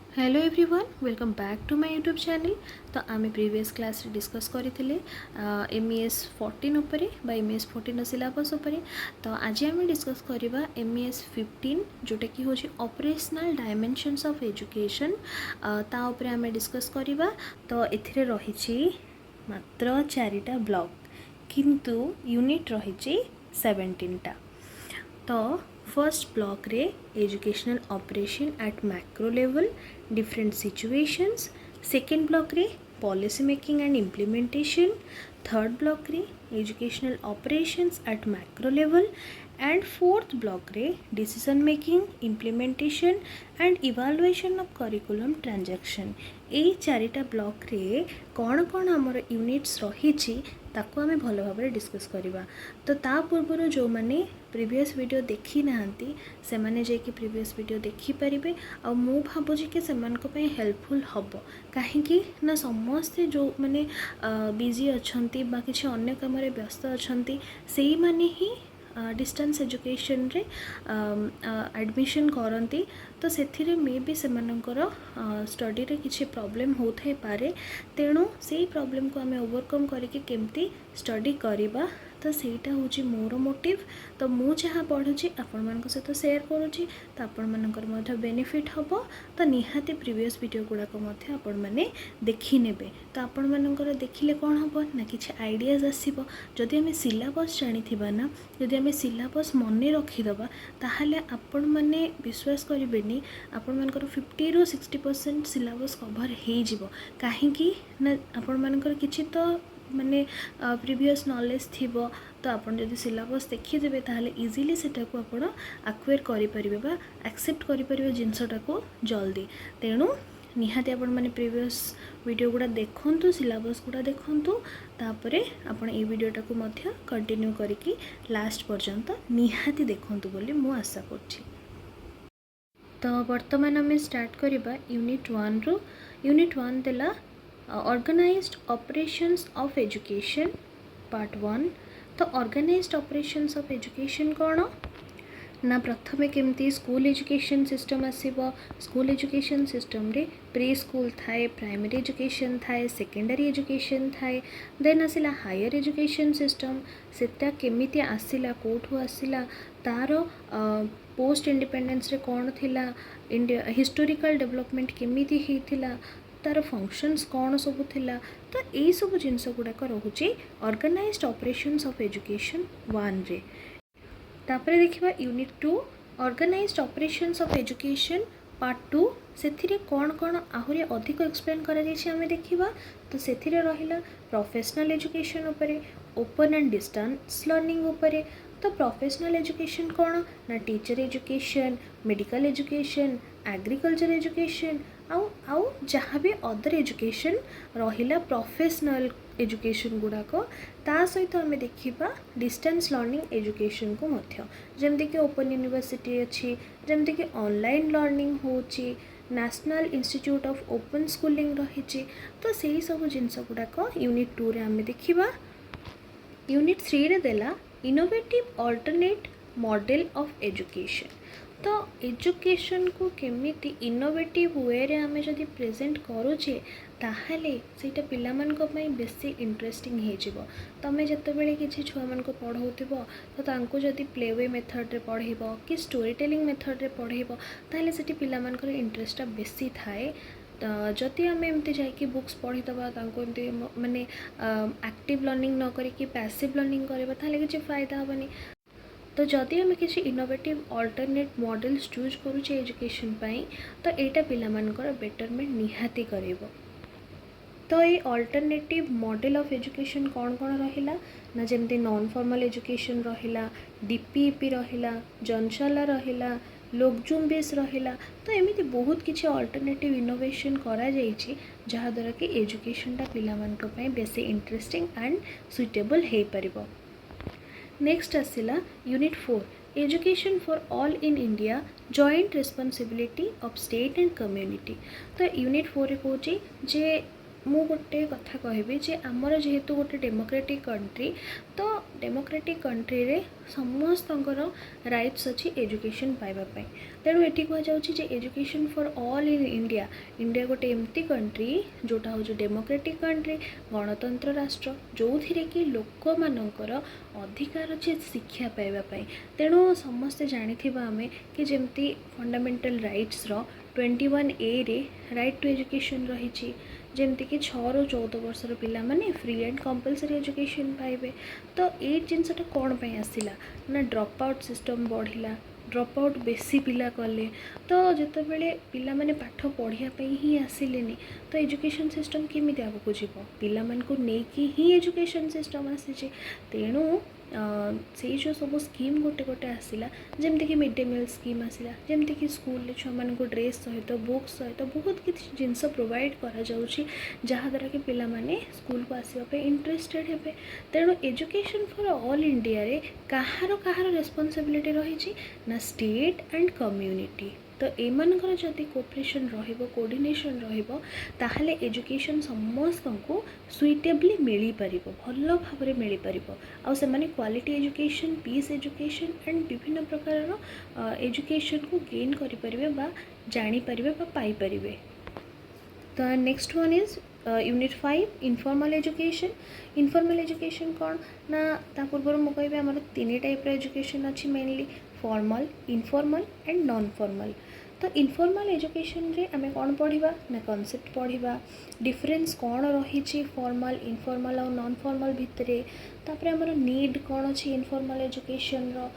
Hello everyone welcome back to my YouTube channel. तो आम previous class रे discuss करथिले एमईएस 14 उपरे बा एमईएस 14 सिलेबस उपरे। तो आज आम डिस्कस करबा एमईएस 15 जोटा कि होची ऑपरेशनल डायमेंशंस ऑफ एजुकेशन। ता उपरे आम डिस्कस करबा। तो एथिरे रहिछि मात्र 4टा ब्लॉक किंतु यूनिट रहिछि 17टा। तो फर्स्ट ब्लॉक रे educational operation at macro level different situations. Second block रे policy making and implementation. Third block रे educational operations at macro level and fourth block रे decision making implementation and evaluation of curriculum transaction. यही चारिटा block रे कौन कौन आमर units रही ताको आमे भल भाव डिस्कस करवा। तो ता पूर्व जो मैंने प्रीवियस वीडियो देखी नहांती से माने जाकि प्रीवियस वीडियो देखी पारिबे। आ मु भाबुची कि सेमानक पय हेल्पफुल हबो काहेकि ना समस्ते जो माने बिजी अछंती बा किछि अन्य काम रे व्यस्त अछंती सेही माने ही डिस्टेंस एजुकेशन रे एडमिशन करती। तो से मे भी सेमानकर स्टडी रे किछि प्रॉब्लम होथै पारे। तेणु से प्रॉब्लम को आमे ओवरकम करके केमती स्टडी करिबा तो सेटा होची मोर मोटिव। तो मु जहाँ पढ़ुची आपण मान सहित शेयर करुँची तो आपण मानकर मध्य बेनिफिट हबो। तो निहाती प्रीवियस वीडियो गुड़ाक मध्य आपण माने देखि नेबे। तो आपण मानकर देखिले कौन हबो ना किछि आइडियाज आसीबो। जदि आमे सिलेबस जानिथिबा ना जदि आमे सिलेबस मने रखिदबा ताहाले आपण माने विश्वास करिबेनी आपण मानकर 50 ରୁ 60% सिलेबस कवर हो जिवो। काहेकि ना आपण मानकर किछि तो माने प्रीवियस नॉलेज थिबो। तो आपण जदि सिलेबस देखिदेबे ताहाले इजीली सेटा को आपण एक्वायर करि परिबे बा एक्सेप्ट करि परिबे जिंसटा को जल्दी। तेणु निहाती आपण माने प्रीवियस वीडियो गुड़ा देखंतु सिलेबस गुड़ा देखंतु तापरे आपण ए वीडियोटा को मध्य कंटिन्यू करिकि लास्ट पर्यंत निहाती देखंतु बोली मु आशा करछि। तो वर्तमान आम स्टार्ट करबा यूनिट 1 रु। यूनिट 1 देला organised operations of education part 1। तो ऑर्गेनाइज्ड ऑपरेशंस ऑफ एजुकेशन कौन ना प्रथमे केमती स्कूल एजुकेशन सिस्टम आसीबो। स्कूल एजुकेशन सिस्टम रे प्री स्कूल थाए, प्राइमरी एजुकेशन थाए, सेकेंडरी एजुकेशन थाए, देन आसिला हायर एजुकेशन सिस्टम। सेटा केमिति आसिला कोठु आसिला तार पोस्ट इंडिपेंडेंस रे कौन थिला, इंडिया हिस्टोरिकल डेवलपमेंट केमिति हेथिला, तार फंक्शंस कौन सब थिला। तो यही सब जिनस गुड़ाक रोचे ऑर्गेनाइज्ड ऑपरेशंस ऑफ एजुकेशन 1 रे। तापरे देखिबा unit 2 organised operations of education part 2। से कौन कौन आहुरी अधिक एक्सप्लेन करा जायछि आमे देखिबा। तो सेथिरे रहिला प्रोफेशनल एजुकेशन उपरे, ओपन एंड डिस्टेंस लर्निंग उपरे। तो प्रोफेशनल एजुकेशन कौन ना teacher education, medical education, agriculture education आउ जहाँ भी अदर एजुकेशन रहिला प्रोफेशनल एजुकेशन गुड़ाक। ता सहित आम देखा डिस्टेंस लर्निंग एजुकेशन को मध्य जमती कि ओपन यूनिवर्सिटी अच्छी, जमती कि ऑनलाइन लर्निंग होची, national institute of open schooling रही। तो सही सब जिनस गुड़ाक यूनिट 2 रे आम देखा। यूनिट 3 रे देला innovative alternate model of education. तो एजुकेशन को केमिति इनोवेटिव वे रे आमे जदि प्रेजेंट करूचे ताहले सेटा पिला मानक पई बेसी इंटरेस्टिंग हे जिवो। तमे जते बेले किछि छुआ मान को पढौथिबो तो तांको जदि प्ले वे मेथड रे पढेबो कि स्टोरी टेलिंग मेथड रे पढेबो ताहले सेटी पिला मानकर इंटरेस्ट बेसी थाए। जदि आम एमती जाकि बुक्स पढ़ीदबा एमती माने एक्टिव लर्निंग न करिकि पैसिव लर्निंग करबा ताहले किछि फायदा हबनी। तो जदि आम किसी इनोवेटिव अल्टरनेट मॉडल्स चूज करुचे एजुकेशन पाई तो एटा पिला मानकर बेटरमेंट निहाती करिवो। तो ये अल्टरनेटिव मॉडल ऑफ एजुकेशन कौन कौन रहिला ना जमती नॉन फॉर्मल एजुकेशन रहिला, डीपीईपी रहिला, जनशाला रहिला, लोकजुम्बिस रहिला। तो एमिति बहुत किछि अल्टरनेटिव इनोवेशन करा जाइछि जहा द्वारा कि एजुकेशनटा पिला मानक पई बेसी इंटरेस्टिंग एंड सुइटेबल हे परिबो। नेक्स्ट आसिला unit 4 education for all in India joint responsibility of state and community. तो यूनिट 4 रे कहूँ जे मु गोटे कथा कहबी जे आमर जेहेतु गोटे डेमोक्रेटिक कंट्री तो डेमोक्रेटिक कंट्री रे समस्त राइट्स अच्छी एजुकेशन पाइबापी तेणु ये कहुच्छे जे education for all in India India गोटे एमती कंट्री जोटा हूँ डेमोक्रेटिक कंट्री गणतंत्र राष्ट्र जो थी कि लोक मानकर अधिकार अच्छे शिक्षा पाइबापी तेणु समस्ते जानी आम कि जमती फंडामेंटल राइट्स रो 21A रे राइट टू एजुकेशन रही जमती कि 6 ରୁ 14 वर्षर पिला माने फ्री एंड कंपलसरी एजुकेशन पाइबे तो ये जिनसटा कौन पे आसला ना ड्रॉप आउट सिस्टम बढ़िला ड्रॉप आउट बेसी पिला कले तो जिते बड़े पिला माने पाठ पढ़ापी ही आसिलेनी तो एजुकेशन सिस्टम केमी आगू जीव पिला मानकु नेकी ही एजुकेशन सिस्टम आसी तेणु से जो सब स्कीम गोटे गोटे आसला जमती कि मिड डे मिल स्कीम आसला जमती कि स्कूल छुआ मान ड्रेस सहित बुक्स सहित बहुत किसी जिनस प्रोवाइड करा जाउछि जहाँद्वारा कि पिला माने स्कूल को आसवाई इंटरेस्टेड हेबे तेणु एजुकेशन फॉर ऑल इंडिया रे कहार कहार रेस्पॉन्सिबिलिटी रही ना स्टेट एंड कम्युनिटी तो एमानकर जदि कोऑपरेशन रहिबो कोऑर्डिनेशन रहिबो ताहले एजुकेशन समस्त को सुइटेबली मिली परिबो भल्लो भाबरे मिली परिबो आ से माने quality education peace education and विभिन्न प्रकार एजुकेशन को गेन करि परिबे बा जानी परिबे बा पाई परिबे। तो next one is unit 5 informal education. Informal education कौन ना ता पूर्व मु कहबे हमर तीन टाइप रे एजुकेशन अछि mainly formal informal and non formal. तो इनफॉर्मल एजुकेशन रे आमे कौन पढ़िबा ना कॉन्सेप्ट पढ़िबा डिफरेंस कौन रही फॉर्मल इनफॉर्मल और नॉन फॉर्मल भितरे तापरे हमर नीड कौन अछि इनफॉर्मल एजुकेशन रो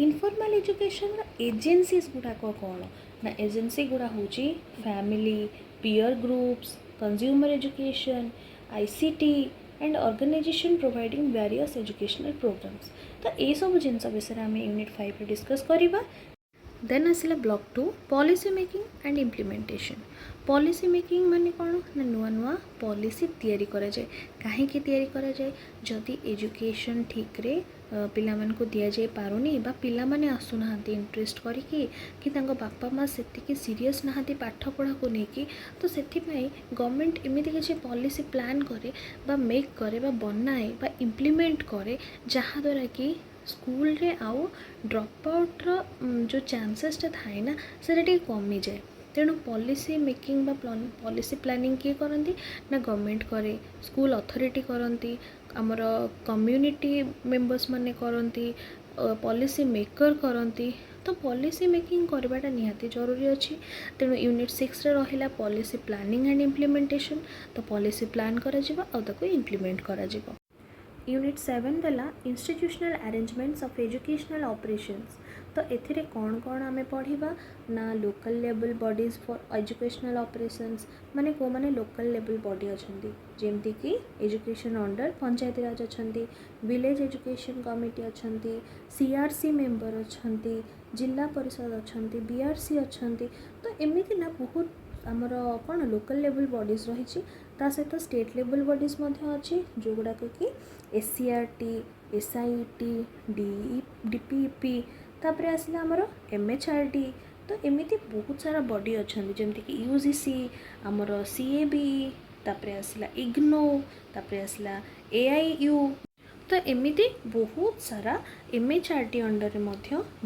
इनफॉर्मल एजुकेशन रो एजेंसीज गुडाक कौन ना एजेंसी गुडा होची family peer groups consumer education ICT and organisation providing various educational programmes. तो ये सब जिनस विषय आम यूनिट 5 डिस्कस करिबा। देन आसला block 2 policy making and implementation. Policy making माने कौन ना नुआ नुआ पॉलिसी तैयारी करा जाए कहीं तैयारी करा जाए जदि एजुकेशन ठीक रे पिला मन को दिया जाए पारुनी बा पिला माने आसुना इंटरेस्ट करिकी कि तांको बापा माँ सेतिकी सीरियस नहांती पाठ पढ़ा को लेकिन तो सेथिपाई गवर्नमेंट एमिति किछि पॉलिसी प्लान करे बा मेक करे बा बनाए बा इम्प्लीमेंट करे जहाँ द्वारा कि स्कूल रे आउ ड्रॉप आउट रो जो चांसेसटा थाए ना से कमी जाए तेणु पॉलिसी मेकिंग बा पॉलिसी प्लानिंग किए करती ना गवर्नमेंट करे स्कूल अथॉरिटी करती आमर कम्युनिटी मेंबर्स माने करती पॉलिसी मेकर करती तो पॉलिसी मेकिंग करवाटा निहाती जरूरी अच्छी तेणु यूनिट 6 रे रहिला पॉलिसी प्लानिंग एंड इम्प्लीमेंटेशन तो पॉलिसी प्लान करा जिवो आ ताको इम्प्लीमेंट करा जिवो। यूनिट 7 देला institutional arrangements of educational operations तो एथिरे कौन कौन आमे पढ़िबा ना local level bodies for educational operations माने को माने लोकल लेवल बॉडी अछंती जेमती कि एजुकेशन अंडर पंचायत राज अछंती विलेज एजुकेशन कमिटी अछंती सीआरसी मेंबर अछंती जिला परिषद अछंती बीआरसी अछंती तो एमिति ना बहुत आमर कौन लोकल लेवल बॉडीज रही सहित स्टेट लेवल बॉडीज अच्छी जो गुड़ाक कि एससीआरटी एसआईटी डीपीपी तापर आसला आमर एमएचआरडी तो एमती बहुत सारा बॉडी अच्छा जमती कि यूजीसी आमर सीएबी तापर आसला इग्नो तापर आसला एआईयू तो एमती बहुत सारा एमएचआरडी अंडर में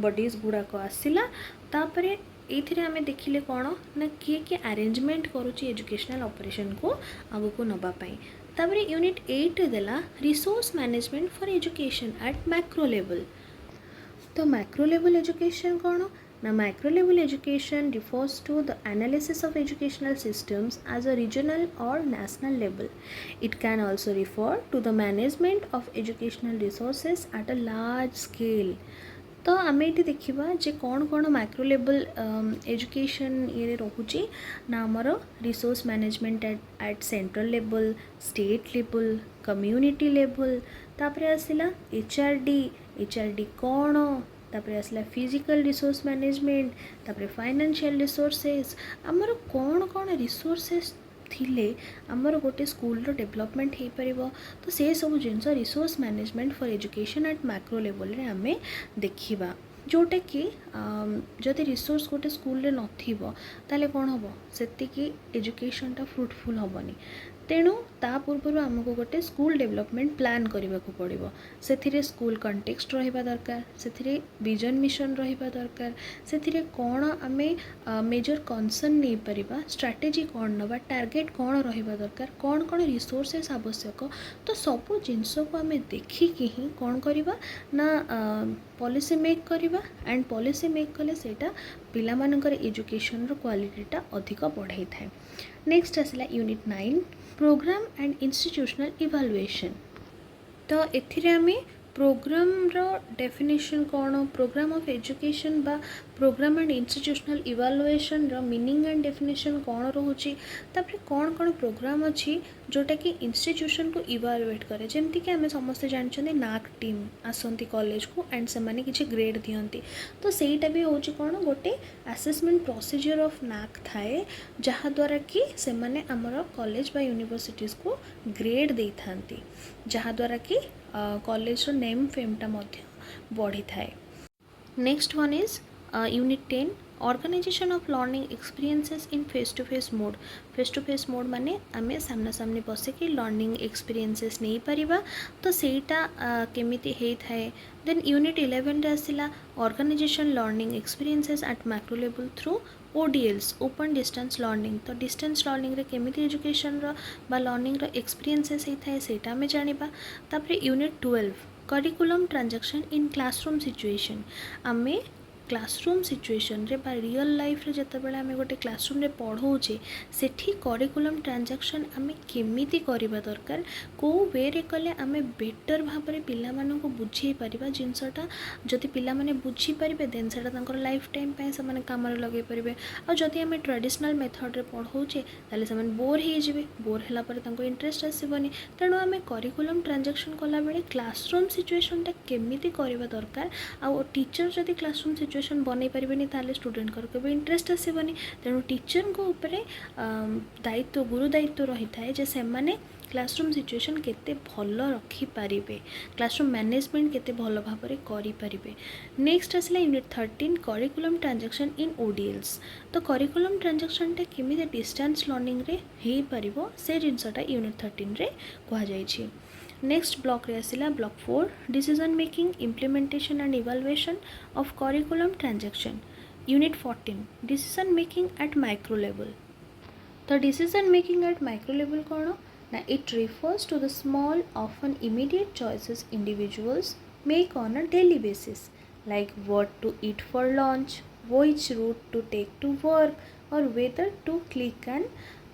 बॉडीज गुड़ाक आसला तापर ये आम देखिले कौन ना किए अरेंजमेंट करुच्ची एजुकेशनल ऑपरेशन को आगु को नवापाई तापर यूनिट 8 देला resource management for education at macro level. तो मैक्रो लेवल एजुकेशन कौन ना macro level education refers to the analysis of educational systems as a regional or national level. It can also refer to the management of educational resources at a large scale. तो आम ये देखा जे कौन कौन micro level education ये रोचे ना आमर resource management eight central level state level community level तापर आसला एचआरडी कौन तापर आसला फिजिकल रिसोर्स मैनेजमेंट तापर फाइनेंशियल रिसोर्सेस आमर कौन कौन रिसोर्सेस थिले आमर गोटे स्कूल डेवलपमेंट हो पार तो से सब जिनस resource management for education at macro level रे आमे देखिबा जोटा कि जदि रिसोर्स गोटे स्कूल रे नथिबो ताले कोन हबो सेति कि एजुकेशनटा फ्रुटफुल हबनी तेणु ता पूर्व आमको गोटे स्कूल डेवलपमेंट प्लान करने को पड़ो से स्कूल कंटेक्स्ट रहा दरकार से विजन मिशन रहा दरकार से कौन आम मेजर कंसर्न नहीं पारिबा स्ट्रैटेजी कौन नवा टार्गेट कौन रहा दरकार कौन कौन रिसोर्सेस आवश्यक तो सबू जिनस को आम देखिकी ही कौन करवा ना पॉलिसी मेक करवा एंड पॉलिसी मेक कले सेटा पिला मानकर एजुकेशन रो क्वालिटीटा अधिक बढ़ाई थाए। नेक्स्ट आसला unit 9 programme and institutional evaluation. तो एथिरे आमे प्रोग्राम रो डेफिनेशन कौन प्रोग्राम ऑफ एजुकेशन बा प्रोग्राम एंड इंस्टीट्यूशनल इवैल्यूएशन रो मीनिंग एंड डेफिनेशन कौन रोची तापर कौन कौन प्रोग्राम अच्छी जोटा कि इंस्टीट्यूशन को इवैल्यूएट करे जमती कि आम समस्ते जानते नाक टीम आसती कॉलेज को एंड से माने किसी ग्रेड दियंती तो सेटा भी होची कौन गोटे असेसमेंट प्रोसीजर ऑफ नाक थाए जहाँ द्वारा कि से माने हमर कॉलेज बा यूनिवर्सिटीज को ग्रेड दे थांती जहाँ द्वारा कि कॉलेज नेम फेमटा बढ़ी थाए। Next one is unit 10 organisation of learning experiences in face to face mode माने आमे सामना सामने बसिकी लर्निंग एक्सपीरियंसेस नहीं पारिबा तो सेटा केमिति हेई थाए। देन यूनिट 11 रे आसिला organisation learning experiences at macro level through ODLs open distance learning तो डिस्टेंस लर्निंग रे केमिति एजुकेशन रो बा लर्निंग रो एक्सपीरियंसेस हेई थाए सेटा आमे जानिबा। तापरे unit 12 curriculum transaction in classroom situation आमे क्लासरूम सिचुएशन रे बा रियल लाइफ रे जते बेले आमे गोटे क्लासरूम रे पढ़ौचे सेठी करिकुलम ट्रांजैक्शन आमे केमिति करबा दरकार को वे रे कले आमे बेटर भाबरे पिला मानको को बुझी परिबा जिंसटा जति पिला माने बुझी परिबे देन सेटा तांकर लाइफ टाइम पय से माने काम रे लगे परिबे आ जति आमे ट्रेडिशनल मेथड रे पढ़ौचे ताले से माने बोर हे जिवे बोर हला पर तांको इंटरेस्ट आसीबनी तेणु आमे करिकुलम ट्रांजैक्शन कला बेले क्लासरूम सिचुएशन टा केमिति करबा दरकार आ टीचर जति क्लासरूम सिचुएशन बनै पारिबेनी ताले स्टूडेंट कर केबे इंटरेस्ट आसीबनी तेणु टीचर को ऊपर दायित्व गुरु दायित्व रही थाए जे से माने क्लासरूम सिचुएशन केते भल रखी पारिबे क्लासरूम मैनेजमेंट केते भल भाबरे करि पारिबे। नेक्स्ट आसला यूनिट 13 करिकुलम ट्रांजैक्शन इन ओडीएल्स तो करिकुलम ट्रांजैक्शन टा केमिति डिस्टेंस लर्निंग रे हेई पारिबो से जिनसटा यूनिट 13 रे कहा जायछि। नेक्स्ट ब्लॉक रे आसिला block 4 decision making implementation and evaluation of curriculum transaction unit 14 decision making at micro level. तो decision making at micro level कौन ना it refers to the small often immediate choices individuals make on a daily basis like what to eat for lunch which route to take to work और whether to click and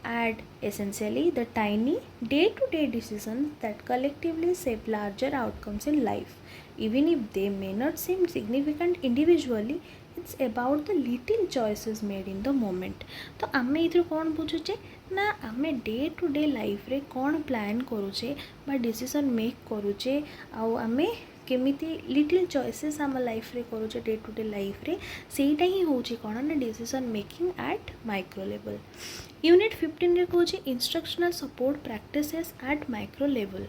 add essentially the tiny day-to-day decisions that collectively shape larger outcomes in life. Even if they may not seem significant individually, it's about the little choices made in the moment. तो आमे इधर कौन बुझुचे ना आमे day to day life रे कौन plan करूचे बा डिसीजन मेक करूचे आउ आमे केमिति लिटिल चॉइसेस आम लाइफ रे करूचे डे टू डे लाइफ रे सेटा ही होची कौन ना decision making at micro level. Unit 15 रे कहूँ instructional support practices at micro level.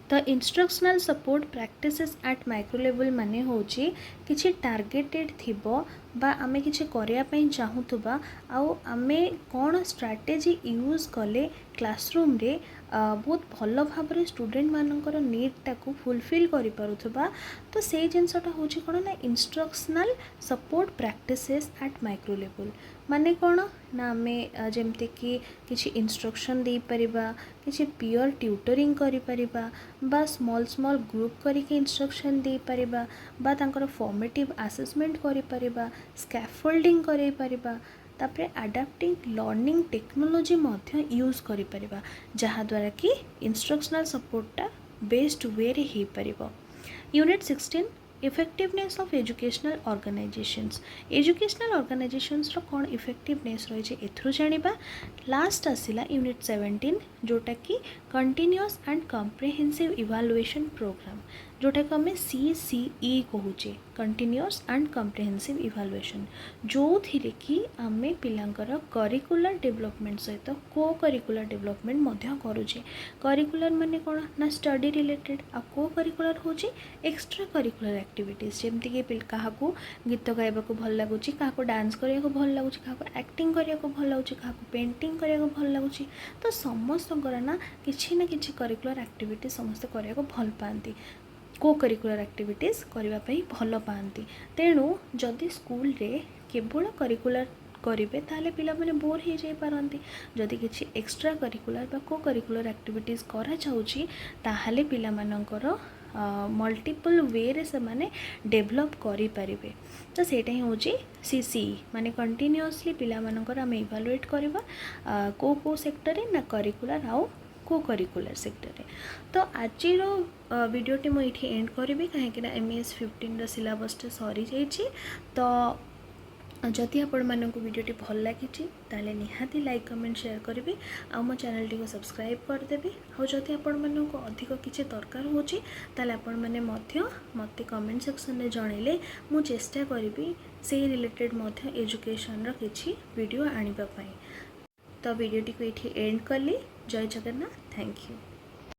तो instructional support practices at micro level माने होची किछि टार्गेटेड थिबो बा आमे किछि करिया पई चाहूतबा आउ आमे कोन स्ट्रैटेजी यूज कले क्लासरूम रे बहुत भल भाव स्टूडेंट मानकर नीडटा को फुलफिल करि पारुथबा तो से जिनसटा होची कोन ना instructional support practices at micro level माने कौन ना आमे जेमते कि किछि इंस्ट्रक्शन दे परिबा किछि पीयर ट्यूटरिंग करि परिबा बा स्मॉल स्मॉल ग्रुप करिके इंस्ट्रक्शन दे परिबा बा तांकर फॉर्मेटिव असेसमेंट करि परिबा स्कैफोल्डिंग करि परिबा तापरे अडाप्टिंग लर्निंग टेक्नोलॉजी मध्य यूज करि परिबा जहाँ द्वारा कि इंस्ट्रक्शनल सपोर्टटा बेस्ट वे रे हे परिबा। Unit 16 effectiveness of educational organisations रो कौन इफेक्टिवनेस रही एथरू जानिबा। लास्ट आसिला यूनिट 17 जोटा कि continuous and comprehensive evaluation programme जोटा को आम CCE कहूचे कंटिन्यूअस एंड कम्प्रिहेंसिव इवैल्यूएशन, जो थिले कि आम पिलांकर करिकुलर डेवलपमेंट सहित को करिकुलर डेवलपमेंट मध्य करुचे। करिकुलर माने कौन ना स्टडी रिलेटेड, आ को करिकुलर होची एक्स्ट्रा करिकुलर एक्टिविटीज, जमती कि क्या गीत गाइबा को भल लगुच, क्या डांस करने को भल लगुच, क्या एक्टिंग करने को भल लगुच, क्या पेंटिंग करने को भल लगुच। तो समस्त ना किसी ना किसी करिकुलर एक्टिविटी समस्त करने को भल पाती, को करिकुलर एक्टिविटीज करने भल पाती। तेणु जदि स्कूल रे केवल करिकुलर करेंगे ताले पिला माने बोर हो जाई पारंती। जदि किसी एक्स्ट्रा करिकुलर बा को करिकुलर एक्टिविटीज करा जाउची ताहाले पिला मानकर मल्टीपल वे रे से माने डेवलप करि परिबे। तो सेटा ही होची CCE माने कंटिन्यूअसली पिला मानकर हम इवैल्यूएट करबा को सेक्टर रे ना करिकुलर आउ को करिकुलर सेक्टर रे। तो आज वीडियोटी मुझे एंड करी कहीं MS 15 सिलेबस सरी जाइए। तो जदि आपण मानक वीडियोटी भल लगी ताले निहाती लाइक कमेंट शेयर करेंगे, आ मो चैनल टी को सब्सक्राइब करदेवी। और जदि आपण मानक अधिक किसी दरकार होची ताले आपण माने मध्य मते कमेंट सेक्शन में जनइले मु चेष्टा करी से रिलेटेड मध्य एजुकेशन रो किछि वीडियो आनिबा पई। तो वीडियोटी को ये एंड कली। जय जगन्नाथ, थैंक यू।